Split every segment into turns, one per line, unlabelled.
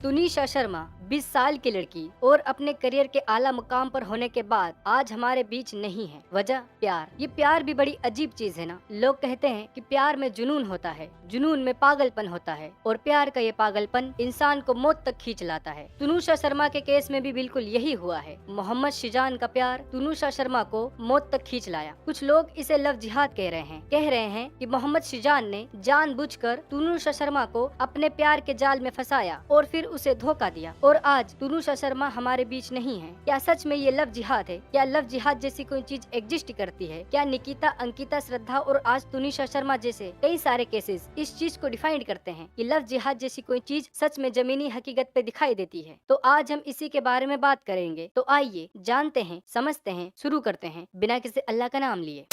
तुनिशा शर्मा 20 साल की लड़की और अपने करियर के आला मुकाम पर होने के बाद आज हमारे बीच नहीं है। वजह प्यार। ये प्यार भी बड़ी अजीब चीज है ना। लोग कहते हैं कि प्यार में जुनून होता है, जुनून में पागलपन होता है और प्यार का ये पागलपन इंसान को मौत तक खींच लाता है। तुनिशा शर्मा के केस में भी बिल्कुल यही हुआ है। मोहम्मद शिजान का प्यार तुनिशा शर्मा को मौत तक खींच लाया। कुछ लोग इसे लव जिहाद कह रहे हैं कि मोहम्मद शिजान ने जानबूझकर तुनिशा शर्मा को अपने प्यार के जाल में फंसाया और फिर उसे धोखा दिया और आज तुनिशा शर्मा हमारे बीच नहीं है। क्या सच में ये लव जिहाद है? क्या लव जिहाद जैसी कोई चीज एग्जिस्ट करती है? क्या निकिता, अंकिता, श्रद्धा और आज तुनिशा शर्मा जैसे कई सारे केसेस इस चीज को डिफाइन करते हैं कि लव जिहाद जैसी कोई चीज सच में जमीनी हकीकत पे दिखाई देती है? तो आज हम इसी के बारे में बात करेंगे। तो आइए जानते हैं, समझते हैं, शुरू करते हैं बिना किसी अल्लाह का नाम लिए।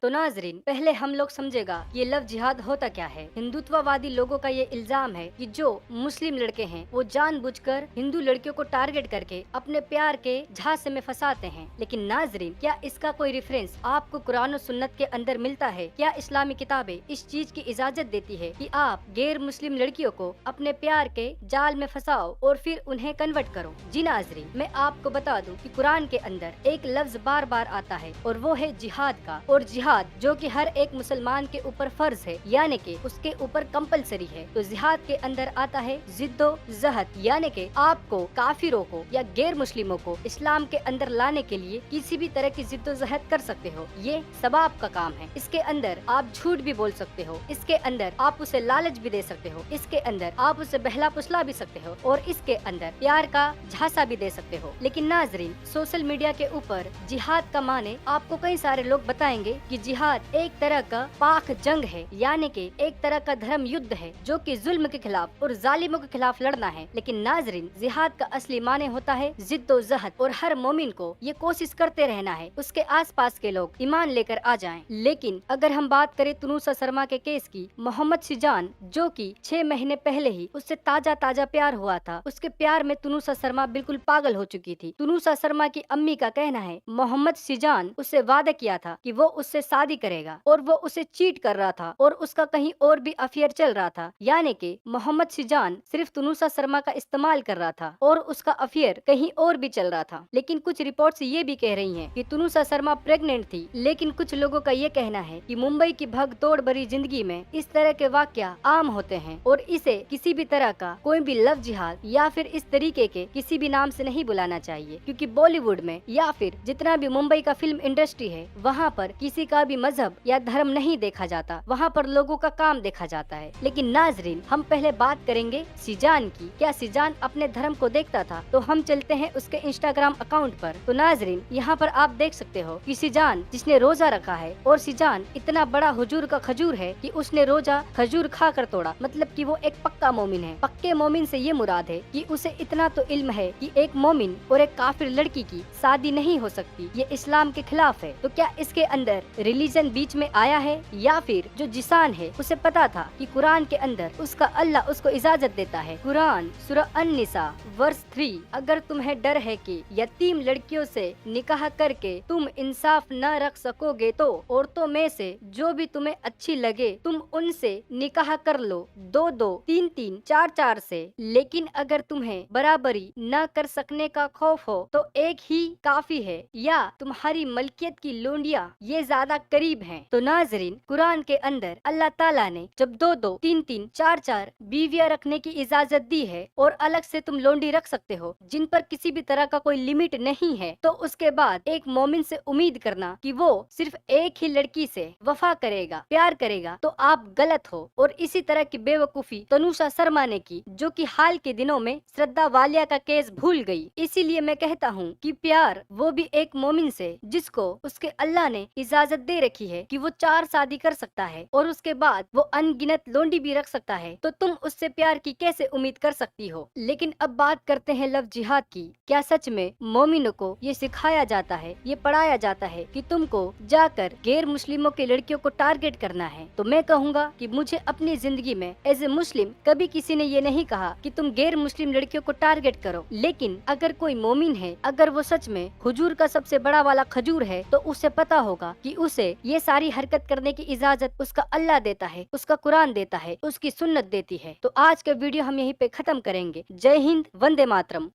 तो नाजरीन, पहले हम लोग समझेगा ये लव जिहाद होता क्या है। हिंदुत्ववादी लोगों का ये इल्जाम है कि जो मुस्लिम लड़के हैं वो जानबूझकर हिंदू लड़कियों को टारगेट करके अपने प्यार के झांसे में फंसाते हैं। लेकिन नाजरीन, क्या इसका कोई रेफरेंस आपको कुरान और सुन्नत के अंदर मिलता है? क्या इस्लामी किताबें इस चीज की इजाजत देती है कि आप गैर मुस्लिम लड़कियों को अपने प्यार के जाल में फंसाओ और फिर उन्हें कन्वर्ट करो? जी नाजरीन, मैं आपको बता दूं कि कुरान के अंदर एक लफ्ज बार बार आता है और वो है जिहाद का। और जिहाद जो कि हर एक मुसलमान के ऊपर फर्ज है, यानी कि उसके ऊपर कंपलसरी है। तो जिहाद के अंदर आता है जिद्दो जहद, यानी कि आपको काफिरों को या गैर मुस्लिमों को इस्लाम के अंदर लाने के लिए किसी भी तरह की जिद्दोजहद कर सकते हो। ये सब आपका काम है। इसके अंदर आप झूठ भी बोल सकते हो, इसके अंदर आप उसे लालच भी दे सकते हो, इसके अंदर आप उसे बहला फुसला भी सकते हो और इसके अंदर प्यार का झांसा भी दे सकते हो। लेकिन नाजरीन, सोशल मीडिया के ऊपर जिहाद का माने आपको कई सारे लोग बताएंगे कि जिहाद एक तरह का पाक जंग है, यानी कि एक तरह का धर्म युद्ध है जो कि जुल्म के खिलाफ और जालिमों के खिलाफ लड़ना है। लेकिन नाजरीन, जिहाद का असली माने होता है जिद्दोजहद और हर मोमिन को ये कोशिश करते रहना है उसके आसपास के लोग ईमान लेकर आ जाएं। लेकिन अगर हम बात करें तुनिशा शर्मा के केस की, मोहम्मद शिजान जो कि 6 महीने पहले ही उससे ताजा प्यार हुआ था, उसके प्यार में तुनिशा शर्मा बिल्कुल पागल हो चुकी थी। तुनिशा शर्मा की अम्मी का कहना है मोहम्मद शिजान उससे वादा किया था कि वो उससे शादी करेगा और वो उसे चीट कर रहा था और उसका कहीं और भी अफेयर चल रहा था, यानी कि मोहम्मद शिजान सिर्फ तुनिशा शर्मा का इस्तेमाल कर रहा था और उसका अफेयर कहीं और भी चल रहा था। लेकिन कुछ रिपोर्ट्स ये भी कह रही हैं कि तुनिशा शर्मा प्रेग्नेंट थी। लेकिन कुछ लोगों का ये कहना है कि मुंबई की भगदौड़ भरी जिंदगी में इस तरह के वाकया आम होते हैं और इसे किसी भी तरह का कोई भी लव जिहाद या फिर इस तरीके के किसी भी नाम से नहीं बुलाना चाहिए, क्योंकि बॉलीवुड में या फिर जितना भी मुंबई का फिल्म इंडस्ट्री है वहाँ पर किसी का भी मजहब या धर्म नहीं देखा जाता, वहाँ पर लोगों का काम देखा जाता है। लेकिन नाजरीन, हम पहले बात करेंगे शिजान की। क्या शिजान अपने धर्म को देखता था? तो हम चलते हैं उसके इंस्टाग्राम अकाउंट पर। तो नाजरीन, यहाँ पर आप देख सकते हो कि शिजान जिसने रोजा रखा है और शिजान इतना बड़ा हुजूर का खजूर है कि उसने रोजा खजूर खा कर तोड़ा, मतलब कि वो एक पक्का मोमिन है। पक्के मोमिन से ये मुराद है कि उसे इतना तो इल्म है कि एक मोमिन और एक काफिर लड़की की शादी नहीं हो सकती, ये इस्लाम के खिलाफ है। तो क्या इसके अंदर रिलीजन बीच में आया है या फिर जो जिसान है उसे पता था कि कुरान के अंदर उसका अल्लाह उसको इजाजत देता है? कुरान सूरह अन-निसा वर्स 3, अगर तुम्हें डर है कि यतीम लड़कियों से निकाह करके तुम इंसाफ न रख सकोगे तो औरतों में से जो भी तुम्हें अच्छी लगे तुम उनसे निकाह कर लो, 2-2, 3-3, 4-4 से। लेकिन अगर तुम्हें बराबरी न कर सकने का खौफ हो तो एक ही काफी है, या तुम्हारी मलकियत की लोंडिया ये ज्यादा करीब हैं। तो नाजरीन, कुरान के अंदर अल्लाह ताला ने जब 2-2, 3-3, 4-4 बीवियां रखने की इजाजत दी है और अलग से तुम लोंडी रख सकते हो जिन पर किसी भी तरह का कोई लिमिट नहीं है, तो उसके बाद एक मोमिन से उम्मीद करना कि वो सिर्फ एक ही लड़की से वफा करेगा, प्यार करेगा, तो आप गलत हो। और इसी तरह की बेवकूफी तुनिशा शर्मा ने की, जो कि हाल के दिनों में श्रद्धा वालिया का केस भूल गई। इसीलिए मैं कहता हूँ कि प्यार वो भी एक मोमिन से जिसको उसके अल्लाह ने इजाजत दे रखी है कि वो 4 शादी कर सकता है और उसके बाद वो अनगिनत लोंडी भी रख सकता है, तो तुम उससे प्यार की कैसे उम्मीद कर सकती हो? लेकिन अब बात करते हैं लव जिहाद की। क्या सच में मोमिनों को ये सिखाया जाता है, ये पढ़ाया जाता है कि तुमको जाकर गैर मुस्लिमों की लड़कियों को टारगेट करना है? तो मैं कहूँगा कि मुझे अपनी जिंदगी में एज ए मुस्लिम कभी किसी ने ये नहीं कहा कि तुम गैर मुस्लिम लड़कियों को टारगेट करो। लेकिन अगर कोई मोमिन है, अगर वो सच में हुजूर का सबसे बड़ा वाला खजूर है, तो उसे पता होगा कि उस उसे ये सारी हरकत करने की इजाजत उसका अल्लाह देता है, उसका कुरान देता है, उसकी सुन्नत देती है। तो आज का वीडियो हम यहीं पे खत्म करेंगे। जय हिंद, वंदे मातरम।